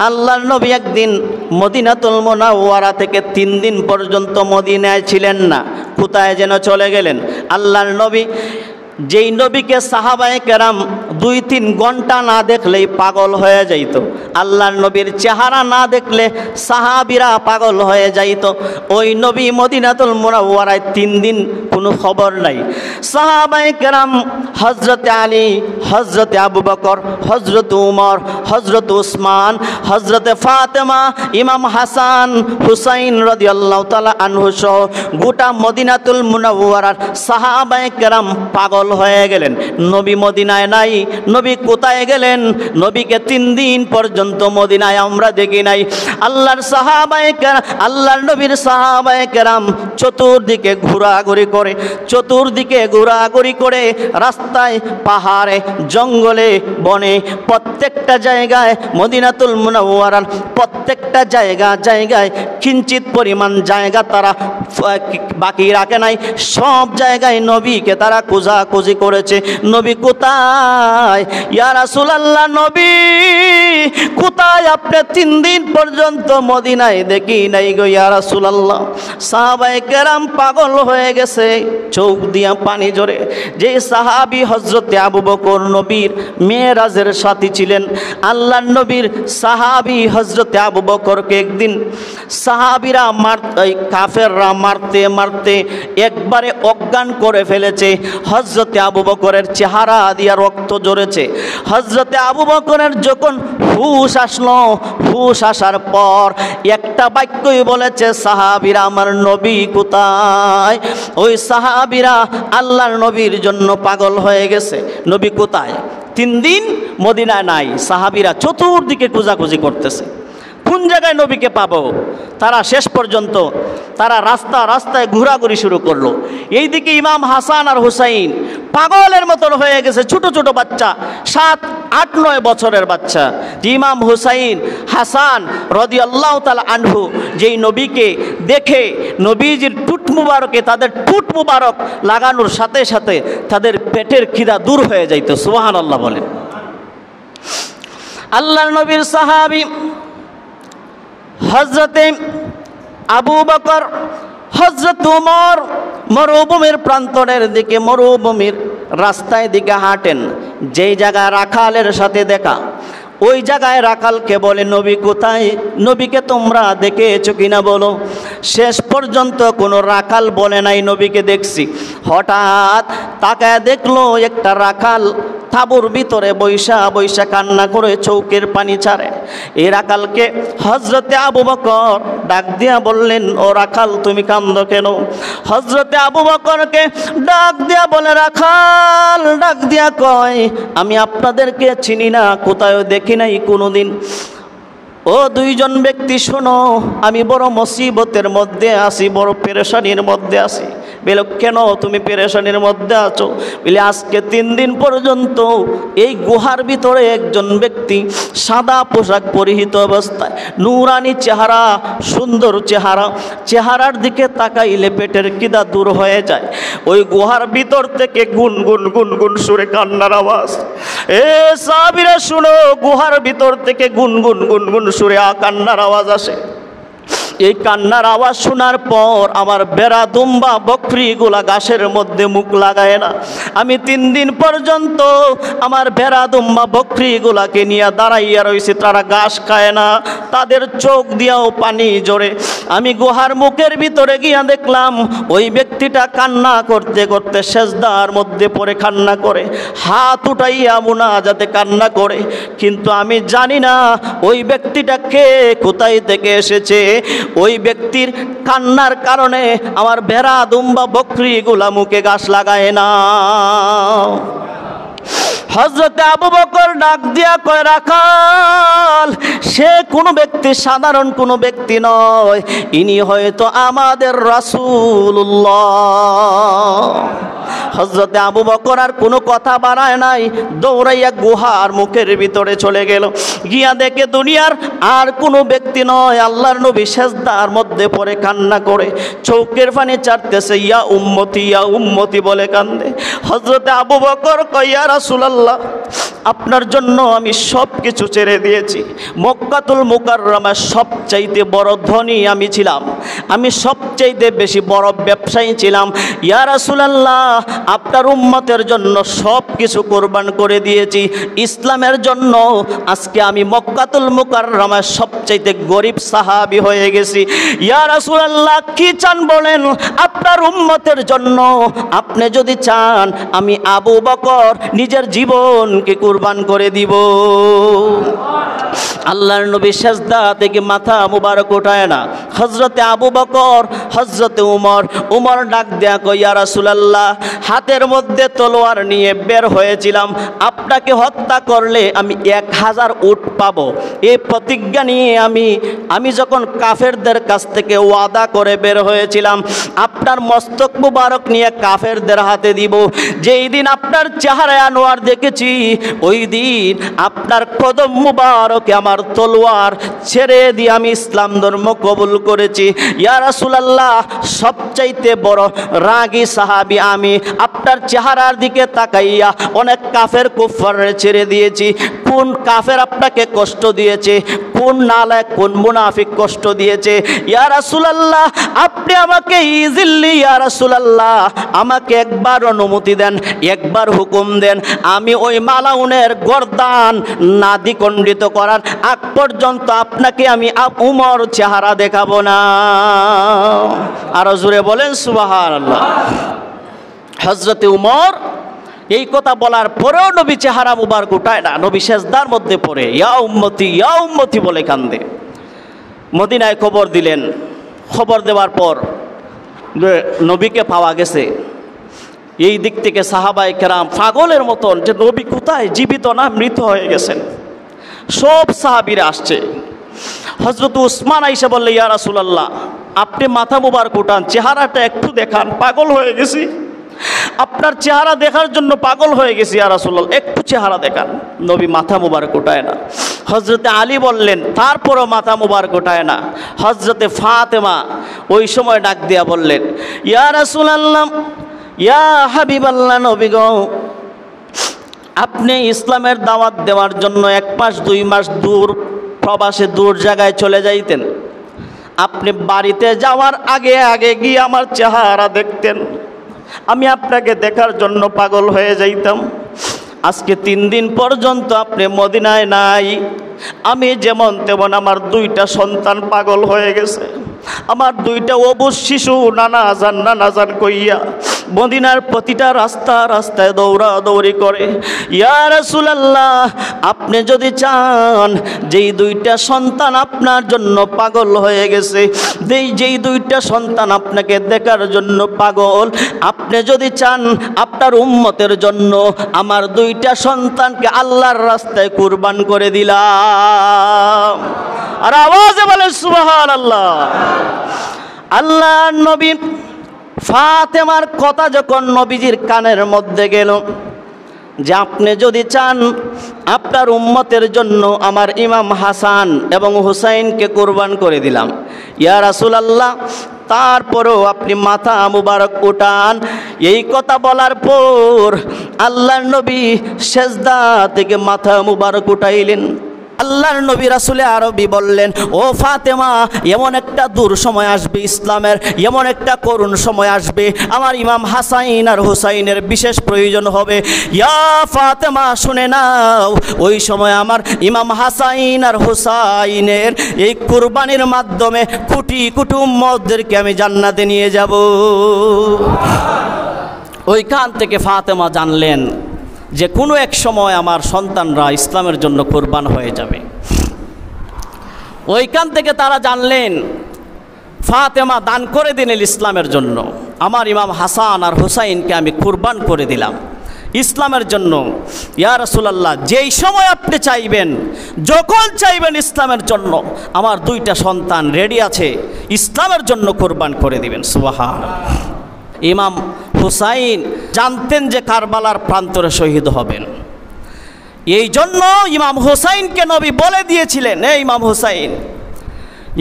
আল্লাহর নবী একদিন মদিনাতুল মুনাওয়ারা থেকে 3 দিন পর্যন্ত মদিনায় ছিলেন না, কোথায় যেন চলে গেলেন। আল্লাহর নবী, যেই নবীকে সাহাবায়ে কেরাম 2-3 ঘন্টা না দেখলেই পাগল হয়ে যাইত, আল্লাহর নবীর চেহারা না দেখলে সাহাবীরা পাগল হয়ে যাইত, ওই নবী মদিনাতুল মুনাওয়ারায় 3 দিন কোনো খবর নাই। সাহাবায়ে কেরাম হযরতে আলী, হযরতে আবু বকর, হযরতে উমর, হযরতে উসমান, হযরতে ফাতেমা, ইমাম হাসান হুসাইন রাদিয়াল্লাহু তাআলা আনহু সহ গোটা মদিনাতুল মুনাওয়ারার সাহাবায়ে কেরাম পাগল হয়ে গেলেন। নবী মদিনায় নাই, নবী কোথায় গেলেন? নবীকে 3 দিন পর্যন্ত মদিনায় আমরা দেখি নাই। আল্লাহর সাহাবায়ে কেরাম, আল্লাহর নবীর সাহাবায়ে কেরাম চতুর্দিকে ঘোরাঘুরি করে, চতুর্দিকে ঘোরাঘুরি করে, রাস্তায়, পাহাড়ে, জঙ্গলে, বনে, প্রত্যেকটা জায়গায়, মদিনাতুল মুনাওয়ারার প্রত্যেকটা জায়গায় কিঞ্চিত পরিমাণ জায়গা তারা বাকি রাখে নাই। সব জায়গায় নবীকে তারা খোঁজাখুঁজি করেছে, নবী কোথায়? ইয়া রাসূলুল্লাহ, নবী কোথায়? আপনি 3 দিন পর্যন্ত মদিনায় দেখি নাই গো ইয়া রাসূলুল্লাহ। সাহাবায়ে কেরাম পাগল হয়ে গেছে, চোখ দিয়া পানি ঝরে। যে সাহাবী হযরতে আবু বকর নবীর মেরাজের সাথী ছিলেন, আল্লাহর নবীর সাহাবী হযরতে আবু বকরকে একদিন সাহাবীরা কাফেররা মারতে মারতে একবারে অজ্ঞান করে ফেলেছে। হযরতে আবু বকরের চেহারা দিয়া রক্ত ঝরেছে। হযরতে আবু বকরের যখন হুশ আসলো, হুশ আসার পর একটা বাক্যই বলেছে, সাহাবীরা আমার নবী কোথায়? ওই সাহাবীরা আল্লাহর নবীর জন্য পাগল হয়ে গেছে, নবী কোথায়? 3 দিন মদিনায় নাই, সাহাবীরা চতুর্দিকে খোঁজাখুঁজি করতেছে, কোন জায়গায় নবীকে পাবো। তারা শেষ পর্যন্ত তারা রাস্তায় ঘোরাঘুরি শুরু করলো। এইদিকে ইমাম হাসান আর হুসাইন পাগলের মতন হয়ে গেছে, ছোট ছোট বাচ্চা, 7, 8, 9 বছরের বাচ্চা। ইমাম হুসাইন, হাসান রাদিয়াল্লাহু তাআলা আনহু যেই নবীকে দেখে নবীজির টুট মুবারকে, তাদের টুট মুবারক লাগানোর সাথে সাথে তাদের পেটের খিদা দূর হয়ে যাইত। সুবহানাল্লাহ বলেন। আল্লাহর নবীর সাহাবী হযরতে আবু বকর, হযরত উমর মরুভূমির প্রান্তরের দিকে, মরুভূমির রাস্তায় দিকে হাঁটেন। যেই জায়গায় রাখালের সাথে দেখা, ওই জায়গায় রাখালকে বলে, নবী কোথায়? নবীকে তোমরা দেখেছো কিনা বলো। শেষ পর্যন্ত কোনো রাখাল বলে নাই নবীকে দেখছি। হঠাৎ তাকায় দেখলো একটা রাখাল তাঁবুর ভিতরে বৈশা বৈশা কান্না করে চৌকের পানি ছাড়ে। এই রাখালকে হযরতে আবু বকর ডাক দিয়া বললেন, ও রাখাল তুমি কান্দো কেন? হযরতে আবু বকরকে ডাক দিয়া বলে, রাখাল ডাক দিয়া কয়, আমি আপনাদেরকে চিনি না, কোথায় দেখি নাই কোনোদিন। ও 2 জন ব্যক্তি শোনো, আমি বড় মুসিবতের মধ্যে আছি, বড় পেরেশানির মধ্যে আছি। বলে, কেন তুমি পেরেশানির মধ্যে আছো? বলে, আজকে 3 দিন পর্যন্ত এই গুহার ভিতরে একজন ব্যক্তি সাদা পোশাক পরিহিত অবস্থায়, নূরানি চেহারা, সুন্দর চেহারার দিকে তাকাইলে পেটের খিদা দূর হয়ে যায়। ওই গুহার ভিতর থেকে গুনগুন গুনগুন সুরে কান্নার আওয়াজ। এ সাহাবীরা শুনো, গুহার ভিতর থেকে গুনগুন গুনগুন সুরে কান্নার আওয়াজ আসে। এই কান্নার আওয়াজ শোনার পর আমার বেড়া দুম্বা বকরিগুলা ঘাসের মধ্যে মুখ লাগায় না। আমি 3 দিন পর্যন্ত আমার বেড়া দুম্বা বকরিগুলাকে নিয়ে দাঁড়াইয়া রয়েছে, তারা ঘাস খায় না, তাদের চোখ দিয়েও পানি ঝরে। আমি গুহার মুখের ভিতরে গিয়া দেখলাম ওই ব্যক্তিটা কান্না করতে করতে সেজদার মধ্যে পড়ে কান্না করে, হাত উঠাইয়া মুনাজাতে কান্না করে। কিন্তু আমি জানি না ওই ব্যক্তিটা কে, কোথায় থেকে এসেছে। ওই ব্যক্তির কান্নার কারণে আমার ভেড়া দুম্বা বকরিগুলা মুখে ঘাস লাগায় না। হযরতে আবু বকর ডাক দিয়া কয়, রাখাল সে কোনো ব্যক্তি, সাধারণ কোনো ব্যক্তি নয়, ইনি হয়তো আমাদের রাসূলুল্লাহ। হযরতে আবু বকর আর কোনো কথা বাড়ায় নাই, দৌড়াইয়া গুহার মুখের ভিতরে চলে গেল। গিয়া দেখে দুনিয়ার আর কোনো ব্যক্তি নয়, আল্লাহর নবী সেজদার মধ্যে পড়ে কান্না করে চোখের পানি চাটতেছে, ইয়া উম্মতি বলে কান্দে। হযরতে আবু বকর কয়, ইয়া রাসূলুল্লাহ আপনার জন্য আমি সব কিছু ছেড়ে দিয়েছি। মক্কাতুল মুকাররমার সবচাইতে বড় ধনী আমি ছিলাম, আমি সবচাইতে বেশি বড় ব্যবসায়ী ছিলাম। ইয়া রাসূলুল্লাহ, আপনার উম্মতের জন্য সব কিছু কোরবান করে দিয়েছি ইসলামের জন্য। আজকে আমি মক্কাতুল মুকাররমার সবচাইতে গরিব সাহাবী হয়ে গেছি। ইয়া রাসূলুল্লাহ, কি চান বলেন আপনার উম্মতের জন্য? আপনি যদি চান আমি আবু বকর নিজের জীবনকে কুরবান করে দিব। আল্লাহর নবী সেজদা থেকে মাথা মুবারক উঠায় না। হযরতে আবু বকর, হযরতে উমর ডাক দেয়া কই, ইয়া রাসূলুল্লাহ, হাতের মধ্যে তলোয়ার নিয়ে বের হয়েছিলাম, আপনাকে হত্যা করলে আমি 1000 উট পাবো। এই প্রতিজ্ঞা নিয়ে আমি যখন কাফেরদের কাছ থেকে ওয়াদা করে বের হয়েছিলাম, আপনার মস্তক মুবারক নিয়ে কাফেরদের হাতে দিব। যেই দিন আপনার চেহারা আনোয়ার দেখেছি, ওই দিন আপনার কদম মুবারকে আমার তলোয়ার ছেড়ে দিয়ে আমি ইসলাম ধর্ম কবুল করেছি। ইয়া রাসূলুল্লাহ, সবচাইতে বড় রাগী সাহাবী আমি। আপনার চেহারার দিকে তাকাইয়া অনেক কাফের কুফাররে ছেড়ে দিয়েছি। কোন কাফের আপনাকে কষ্ট দিয়েছে? কোন নালায়েক, কোন মুনাফিক কষ্ট দিয়েছে? ইয়া রাসূলুল্লাহ, আপনি আমাকে ইজিল্লি, ইয়া রাসূলুল্লাহ, আমাকে একবার অনুমতি দেন, একবার হুকুম দেন, আমি ওই মালাউনের গর্দান না দ্বিখণ্ডিত করার আগ পর্যন্ত আপনাকে আমি উমর চেহারা দেখাবো না। আরো জোরে বলেন সুবহানাল্লাহ। হযরতে উমর এই কথা বলার পরেও নবী চেহারা মুবারক উঠায় না, নবী সেজদার মধ্যে পড়ে ইয়া উম্মতি বলে কান্দে। মদিনায় খবর দিলেন। খবর দেওয়ার পর নবীকে পাওয়া গেছে। এই দিক থেকে সাহাবায়ে কেরাম পাগলের মতন যে নবী কোথায়, জীবিত না মৃত হয়ে গেছেন। সব সাহাবীরা আসছে। হযরত উসমান আইসা বললে, ইয়া রাসূলুল্লাহ, আপনি মাথা মুবারক উঠান, চেহারাটা একটু দেখান, পাগল হয়ে গেছি, আপনার চেহারা দেখার জন্য পাগল হয়ে গেছি ইয়া রাসূলুল্লাহ, একটু চেহারা দেখান। নবী মাথা মুবারক উঠায় না। হযরতে আলী বললেন, তারপরও মাথা মুবারক উঠায় না। হযরতে ফাতেমা ওই সময় ডাক দিয়া বললেন, ইয়া রাসূলুল্লাহ, ইয়া হাবিবাল্লাহ, নবী গো, আপনি ইসলামের দাওয়াত দেওয়ার জন্য 1 মাস 2 মাস দূর প্রবাসে দূর জায়গায় চলে যাইতেন। আপনি বাড়িতে যাওয়ার আগে আগে গিয়ে আমার চেহারা দেখতেন, আমি আপনাকে দেখার জন্য পাগল হয়ে যাইতাম। আজকে 3 দিন পর্যন্ত আপনি মদিনায় নাই। আমি যেমন তেমন আমার 2টা সন্তান পাগল হয়ে গেছে। আমার 2টা অবুঝ শিশু নানাজান কইয়া মদিনার প্রতিটা রাস্তায় দৌড়াদৌড়ি করে। ইয়া রাসূলুল্লাহ, আপনি যদি চান, যেই 2টা সন্তান আপনার জন্য পাগল হয়ে গেছে, যেই 2টা সন্তান আপনাকে দেখার জন্য পাগল, আপনি যদি চান আপনার উম্মতের জন্য আমার 2টা সন্তানকে আল্লাহর রাস্তায় কুরবান করে দিলাম। আর আওয়াজে বলে সুবহানাল্লাহ। আল্লাহর নবী ফাতেমার কথা যখন নবীজির কানের মধ্যে গেল, যে আপনি যদি চান আপনার উম্মতের জন্য আমার ইমাম হাসান এবং হুসাইনকে কুরবান করে দিলাম, ইয়া রাসূলুল্লাহ, তারপরেও আপনি মাথা মুবারক উঠান। এই কথা বলার পর আল্লাহর নবী সেজদা থেকে মাথা মুবারক উঠাইলেন। আল্লাহর নবী রাসূলে আরবি বললেন, ও ফাতেমা, এমন একটা দূর সময় আসবে ইসলামের, এমন একটা করুণ সময় আসবে, আমার ইমাম হাসাইন আর হুসাইনের বিশেষ প্রয়োজন হবে। ইয়া ফাতেমা, শুনে নাও, ওই সময় আমার ইমাম হাসাইন আর হুসাইনের এই কুরবানির মাধ্যমে কোটি কোটি উম্মতদেরকে আমি জান্নাতে নিয়ে যাব। ওইখান থেকে ফাতেমা জানলেন যে কোনো এক সময় আমার সন্তানরা ইসলামের জন্য কুরবান হয়ে যাবে। ওইখান থেকে তারা জানলেন, ফাতেমা দান করে দিলেন ইসলামের জন্য, আমার ইমাম হাসান আর হুসাইনকে আমি কুরবান করে দিলাম ইসলামের জন্য। ইয়া রাসূলুল্লাহ, যেই সময় আপনি চাইবেন, যখন চাইবেন ইসলামের জন্য, আমার 2টা সন্তান রেডি আছে, ইসলামের জন্য কুরবান করে দিবেন। সুবহানাল্লাহ। ইমাম হুসাইন জানতেন যে কারবালার প্রান্তরে শহীদ হবেন। এই জন্য ইমাম হুসাইনকে নবী বলে দিয়েছিলেন, এই ইমাম হুসাইন,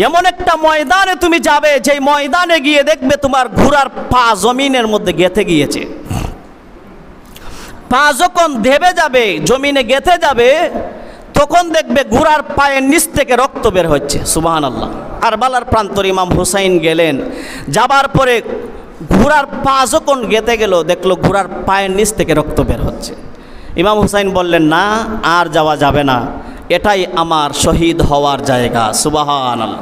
এমন একটা ময়দানে তুমি যাবে, যেই ময়দানে গিয়ে দেখবে তোমার ঘোড়ার পা জমিনের মধ্যে গেঁথে গিয়েছে, পা যখন দেবে যাবে, জমিনে গেঁথে যাবে, তখন দেখবে ঘোড়ার পায়ের নিচ থেকে রক্ত বের হচ্ছে। সুবহানাল্লাহ। কারবালার প্রান্তরে ইমাম হুসাইন গেলেন, যাবার পরে ঘোড়ার পা যখন গেঁথে গেল, দেখলো ঘোড়ার পায়ের নিচ থেকে রক্ত বের হচ্ছে। ইমাম হুসাইন বললেন, না আর যাওয়া যাবে না, এটাই আমার শহীদ হওয়ার জায়গা। সুবহানাল্লাহ।